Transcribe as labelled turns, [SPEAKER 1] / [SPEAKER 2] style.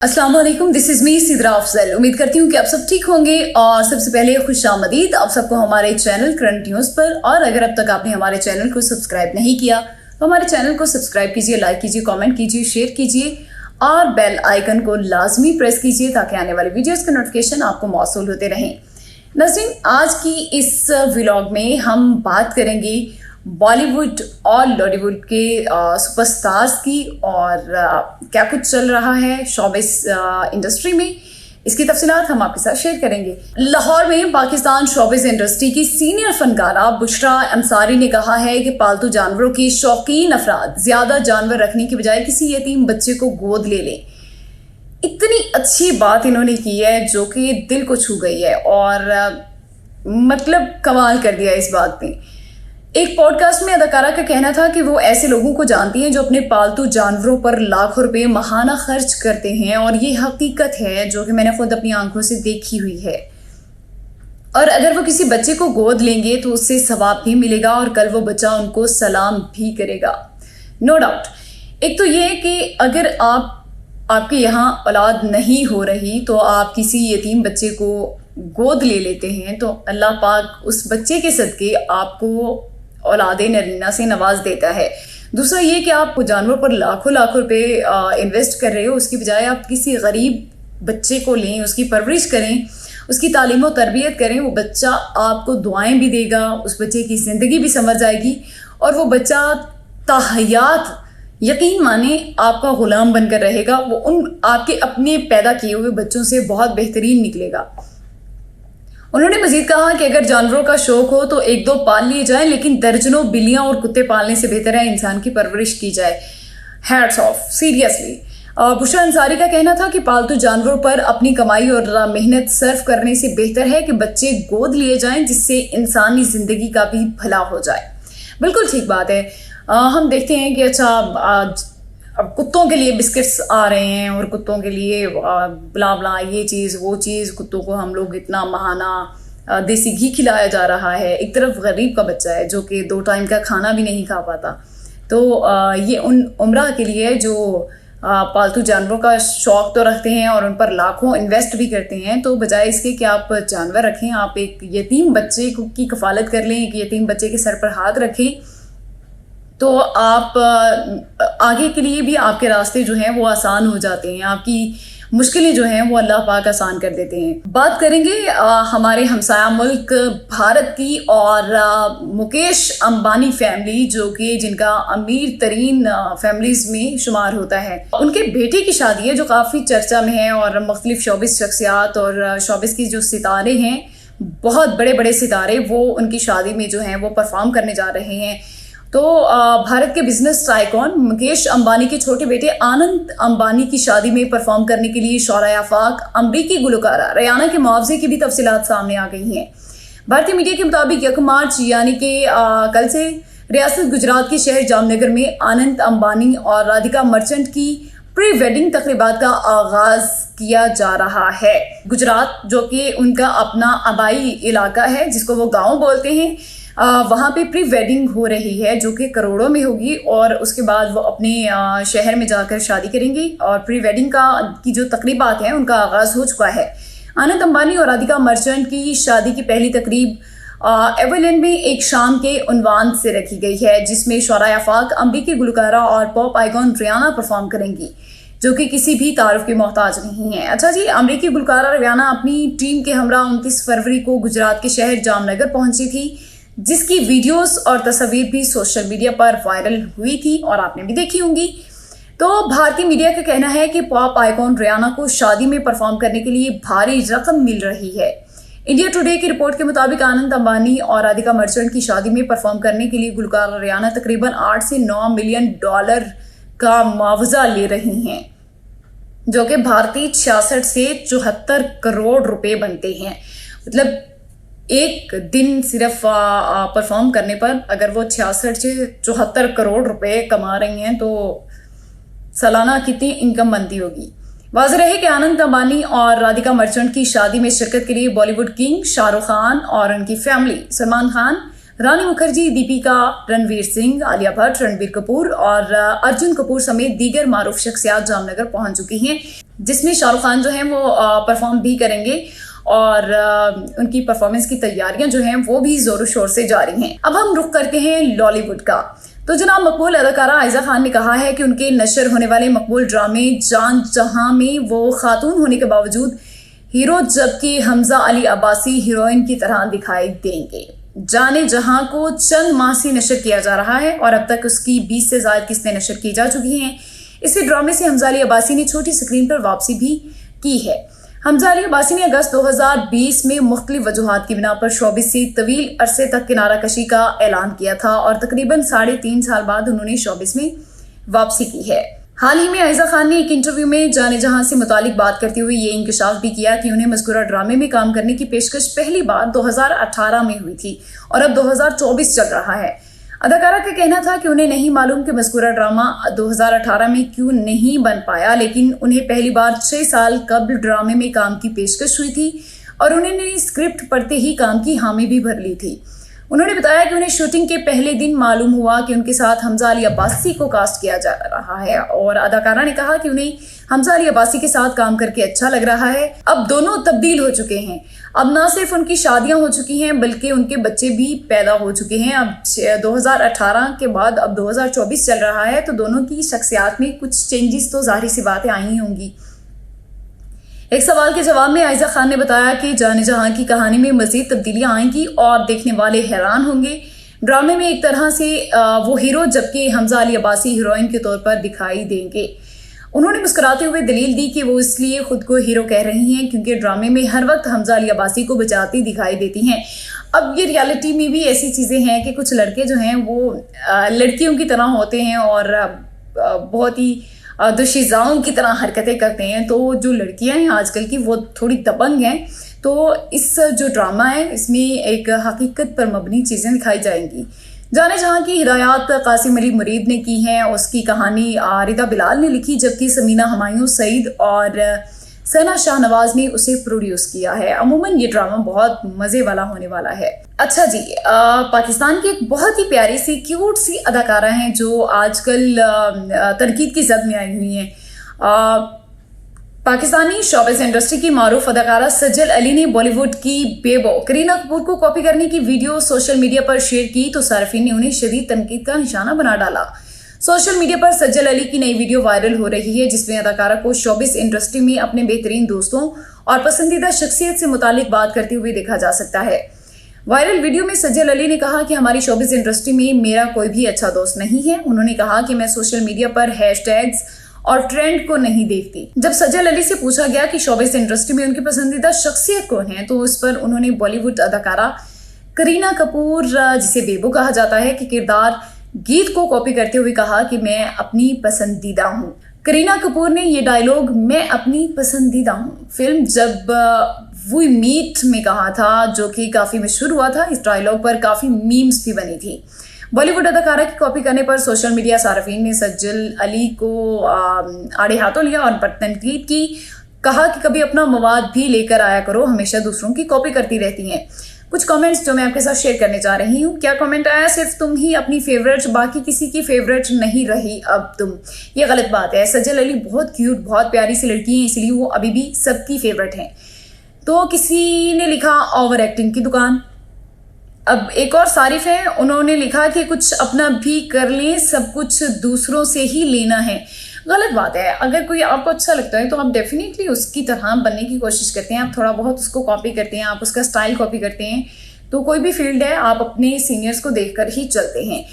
[SPEAKER 1] अस्सलाम वालेकुम, this is me Sidra Afzal. उम्मीद करती हूँ कि आप सब ठीक होंगे और सबसे पहले खुशामदीद आप सबको हमारे चैनल करंट न्यूज पर। और अगर अब तक आपने हमारे चैनल को सब्सक्राइब नहीं किया तो हमारे चैनल को सब्सक्राइब कीजिए, लाइक कीजिए, कमेंट कीजिए, शेयर कीजिए और बेल आइकन को लाजमी प्रेस कीजिए ताकि आने वाले वीडियोस के नोटिफिकेशन आपको मौसूल होते रहें। नाज़रीन, आज की इस व्लॉग में हम बात करेंगे बॉलीवुड और लॉलीवुड के सुपरस्टार्स की और क्या कुछ चल रहा है शोबिस इंडस्ट्री में, इसकी तफसीलात हम आपके साथ शेयर करेंगे। लाहौर में पाकिस्तान शोबिस इंडस्ट्री की सीनियर फनकारा बुशरा अंसारी ने कहा है कि पालतू जानवरों के शौकीन अफराद ज्यादा जानवर रखने की बजाय किसी यतीम बच्चे को गोद ले लें। इतनी अच्छी बात इन्होंने की है जो कि दिल को छू गई है और मतलब कमाल कर दिया इस बात ने। एक पॉडकास्ट में अदाकारा का कहना था कि वो ऐसे लोगों को जानती हैं जो अपने पालतू जानवरों पर लाखों रुपए माहाना खर्च करते हैं और ये हकीकत है जो कि मैंने खुद अपनी आंखों से देखी हुई है। और अगर वो किसी बच्चे को गोद लेंगे तो उससे सवाब भी मिलेगा और कल वो बच्चा उनको सलाम भी करेगा, नो डाउट। एक तो ये है कि अगर आपके यहाँ औलाद नहीं हो रही तो आप किसी यतीम बच्चे को गोद ले लेते हैं तो अल्लाह पाक उस बच्चे के सदके आपको औलादे नरीना से नवाज देता है। दूसरा ये कि आप जानवरों पर लाखों लाखों रुपए इन्वेस्ट कर रहे हो, उसकी बजाय आप किसी गरीब बच्चे को लें, उसकी परवरिश करें, उसकी तालीम और तरबियत करें। वो बच्चा आपको दुआएं भी देगा, उस बच्चे की ज़िंदगी भी संवर जाएगी और वो बच्चा ताहयात यकीन माने आपका गुलाम बनकर रहेगा। वो उन आपके अपने पैदा किए हुए बच्चों से बहुत बेहतरीन निकलेगा। उन्होंने मजीद कहा कि अगर जानवरों का शौक हो तो एक दो पाल लिए जाएं, लेकिन दर्जनों बिल्लियां और कुत्ते पालने से बेहतर है इंसान की परवरिश की जाए। Hats off, seriously. Bushra Ansari का कहना था कि पालतू जानवरों पर अपनी कमाई और मेहनत सर्फ करने से बेहतर है कि बच्चे गोद लिए जाएं जिससे इंसानी जिंदगी का भी भला हो जाए। बिल्कुल ठीक बात है। हम देखते हैं कि अच्छा अब कुत्तों के लिए बिस्किट्स आ रहे हैं और कुत्तों के लिए ब्ला ब्ला ये चीज़ वो चीज़, कुत्तों को हम लोग इतना महाना देसी घी खिलाया जा रहा है। एक तरफ गरीब का बच्चा है जो कि 2 टाइम का खाना भी नहीं खा पाता, तो ये उन उम्रा के लिए जो पालतू जानवरों का शौक तो रखते हैं और उन पर लाखों इन्वेस्ट भी करते हैं, तो बजाय इसके कि आप जानवर रखें, आप एक यतीम बच्चे की कफालत कर लें, एक यतीम बच्चे के सर पर हाथ रखें, तो आप आगे के लिए भी आपके रास्ते जो हैं वो आसान हो जाते हैं, आपकी मुश्किलें जो हैं वो अल्लाह पाक आसान कर देते हैं। बात करेंगे हमारे हमसाया मुल्क भारत की और मुकेश अंबानी फैमिली, जो कि जिनका अमीर तरीन फैमिलीज में शुमार होता है। उनके बेटे की शादी है जो काफ़ी चर्चा में है और मुख्तलिफ शोबिस शख्सियात और शोबिस की जो सितारे हैं, बहुत बड़े बड़े सितारे, वो उनकी शादी में जो हैं वो परफॉर्म करने जा रहे हैं। तो भारत के बिजनेस टाइकॉन मुकेश अंबानी के छोटे बेटे आनंद अंबानी की शादी में परफॉर्म करने के लिए शौहरा आफाक अमरीकी गुलकारा रियाना के मुआवजे की भी तफसीलात सामने आ गई हैं। भारतीय मीडिया के मुताबिक 1 मार्च यानी कि कल से रियासत गुजरात के शहर जामनगर में आनंद अंबानी और राधिका मर्चेंट की प्री वेडिंग तकरीबात का आगाज किया जा रहा है। गुजरात जो कि उनका अपना आबाई इलाका है जिसको वो गाँव बोलते हैं, वहाँ पे प्री वेडिंग हो रही है जो कि करोड़ों में होगी और उसके बाद वो अपने शहर में जाकर शादी करेंगी और प्री वेडिंग की जो तकरीबात हैं उनका आगाज़ हो चुका है। आनंद अंबानी और राधिका मर्चेंट की शादी की पहली तकरीब एवरलैंड में एक शाम के उन्वान से रखी गई है जिसमें शौहरा आफाक अमरीकी गुलकारा और पॉप आइकॉन रियाना परफॉर्म करेंगी जो कि किसी भी तारुफ की मोहताज नहीं है। अच्छा जी, अमरीकी गुलकारा रियाना अपनी टीम के हमरा 29 फरवरी को गुजरात के शहर जामनगर पहुंची थी, जिसकी वीडियोस और तस्वीर भी सोशल मीडिया पर वायरल हुई थी और आपने भी देखी होंगी। तो भारतीय मीडिया का कहना है कि पॉप आइकॉन रियाना को शादी में परफॉर्म करने के लिए भारी रकम मिल रही है। इंडिया टुडे की रिपोर्ट के मुताबिक आनंद अंबानी और राधिका मर्चेंट की शादी में परफॉर्म करने के लिए गुलकार रियाना तकरीबन 8 से 9 मिलियन डॉलर का मुआवजा ले रही हैं, जो कि भारतीय 66 से 74 करोड़ रुपए बनते हैं। मतलब एक दिन सिर्फ परफॉर्म करने पर अगर वो 66 से 74 करोड़ रुपए कमा रही हैं तो सालाना कितनी इनकम बनती होगी। वाज़ेह रहे कि आनंद अंबानी और राधिका मर्चेंट की शादी में शिरकत के लिए बॉलीवुड किंग शाहरुख खान और उनकी फैमिली सलमान खान, रानी मुखर्जी, दीपिका, रणवीर सिंह, आलिया भट्ट, रणबीर कपूर और अर्जुन कपूर समेत दीगर मारूफ शख्सियात जामनगर पहुंच चुकी हैं। जिसमें शाहरुख खान जो है वो परफॉर्म भी करेंगे और उनकी परफॉर्मेंस की तैयारियां जो हैं वो भी जोरों शोर से जारी हैं। अब हम रुख करते हैं लॉलीवुड का। तो जनाब मकबूल अदाकारा आयजा खान ने कहा है कि उनके नशर होने वाले मकबूल ड्रामे जान जहां में वो खातून होने के बावजूद हीरो जबकि हमजा अली अब्बासी हीरोइन की तरह दिखाई देंगे। जाने जहां को चंद माह से नशर किया जा रहा है और अब तक उसकी 20 से ज्यादा किस्तें नशर की जा चुकी हैं। इसी ड्रामे से हमजा अली अब्बासी ने छोटी स्क्रीन पर वापसी भी की है। हमजा अली अब्बासी ने अगस्त 2020 में मुख्तलिफ वजूहात की बिना पर शोबिस से तवील अरसे तक किनारा कशी का ऐलान किया था और तकरीबन 3.5 साल बाद उन्होंने शोबिस में वापसी की है। हाल ही में आयजा खान ने एक इंटरव्यू में जाने जहां से मुतालिक बात करते हुए ये इंकशाफ भी किया कि उन्हें मज़कूरा ड्रामे में काम करने की पेशकश पहली बार 2018 में हुई थी और अब 2024 चल रहा है। अदाकारा का कहना था कि उन्हें नहीं मालूम कि मज़कूरा ड्रामा 2018 में क्यों नहीं बन पाया, लेकिन उन्हें पहली बार 6 साल कबल ड्रामे में काम की पेशकश हुई थी और उन्होंने स्क्रिप्ट पढ़ते ही काम की हामी भी भर ली थी। उन्होंने बताया कि उन्हें शूटिंग के पहले दिन मालूम हुआ कि उनके साथ हमजा अली अब्बासी को कास्ट किया जा रहा है और अदाकारा ने कहा कि उन्हें हमजा अली अब्बासी के साथ काम करके अच्छा लग रहा है। अब दोनों तब्दील हो चुके हैं। अब ना सिर्फ उनकी शादियां हो चुकी हैं बल्कि उनके बच्चे भी पैदा हो चुके हैं। अब 2018 के बाद अब 2024 चल रहा है तो दोनों की शख्सियात में कुछ चेंजेस तो जाहिर सी बातें आई ही होंगी। एक सवाल के जवाब में आयजा खान ने बताया कि जाने जहां की कहानी में मजीद तब्दीलियां आएंगी और देखने वाले हैरान होंगे। ड्रामे में एक तरह से वो हीरो जबकि हमजा अली अब्बासी हीरोइन के तौर पर दिखाई देंगे। उन्होंने मुस्कुराते हुए दलील दी कि वो इसलिए खुद को हीरो कह रही हैं क्योंकि ड्रामे में हर वक्त हमजा अली अब्बासी को बचाती दिखाई देती हैं। अब ये रियलिटी में भी ऐसी चीज़ें हैं कि कुछ लड़के जो हैं वो लड़कियों की तरह होते हैं और बहुत ही दुशीज़ाओं की तरह हरकतें करते हैं। तो जो लड़कियां हैं आजकल की वो थोड़ी दबंग हैं। तो इस जो ड्रामा है इसमें एक हकीकत पर मबनी चीज़ें दिखाई जाएंगी। जाने जहां की हिदायत कासिम अली मुरीद ने की है, उसकी कहानी रिदा बिलाल ने लिखी जबकि समीना हमायूं सईद और सना शाहनवाज ने उसे प्रोड्यूस किया है। अमूमन ये ड्रामा बहुत मज़े वाला होने वाला है। अच्छा जी, पाकिस्तान की एक बहुत ही प्यारी सी क्यूट सी अदाकारा हैं जो आजकल तनकीद की जद में आई हुई हैं। पाकिस्तानी शोबिज़ इंडस्ट्री की मारूफ अदाकारा सज्जल अली ने बॉलीवुड की बेबो करीना कपूर को कॉपी करने की वीडियो सोशल मीडिया पर शेयर की तो सार्फिन ने उन्हें शदीद तनकीद का निशाना बना डाला। सोशल मीडिया पर सज्जल अली की नई वीडियो वायरल हो रही है जिसमें अदाकारा को शोबिज़ इंडस्ट्री में अपने बेहतरीन दोस्तों और पसंदीदा शख्सियत से मुतालिक बात करते हुए देखा जा सकता है। वायरल वीडियो में सज्जल अली ने कहा कि हमारी शोबिज़ इंडस्ट्री में मेरा कोई भी अच्छा दोस्त नहीं है। उन्होंने कहा कि मैं सोशल मीडिया पर हैशटैग्स और ट्रेंड को नहीं देखती। जब सज्जल अली से पूछा गया कि शोबिज़ इंडस्ट्री में उनकी पसंदीदा शख्सियत कौन है तो उस पर उन्होंने बॉलीवुड अदाकारा करीना कपूर, जिसे बेबो कहा जाता है, कि किरदार गीत को कॉपी करते हुए कहा कि मैं अपनी पसंदीदा हूँ। करीना कपूर ने ये डायलॉग मैं अपनी पसंदीदा हूँ फिल्म जब वी मीट में कहा था जो कि काफ़ी मशहूर हुआ था। इस डायलॉग पर काफ़ी मीम्स भी बनी थी। बॉलीवुड अदाकारा की कॉपी करने पर सोशल मीडिया सार्फिन ने सज्जल अली को आड़े हाथों लिया और पर तनकीद की। कहा कि कभी अपना मवाद भी लेकर आया करो, हमेशा दूसरों की कॉपी करती रहती हैं। कुछ कमेंट्स जो मैं आपके साथ शेयर करने जा रही हूँ। क्या कमेंट आया, सिर्फ तुम ही अपनी फेवरेट, बाकी किसी की फेवरेट नहीं रही अब तुम। ये गलत बात है। सज्जल अली बहुत क्यूट, बहुत प्यारी सी लड़की हैं, इसलिए वो अभी भी सबकी फेवरेट हैं। तो किसी ने लिखा ओवर एक्टिंग की दुकान। अब एक और सारिफ है, उन्होंने लिखा कि कुछ अपना भी कर लें, सब कुछ दूसरों से ही लेना है। गलत बात है। अगर कोई आपको अच्छा लगता है तो आप डेफिनेटली उसकी तरह बनने की कोशिश करते हैं, आप थोड़ा बहुत उसको कॉपी करते हैं, आप उसका स्टाइल कॉपी करते हैं। तो कोई भी फील्ड है, आप अपने सीनियर्स को देखकर ही चलते हैं।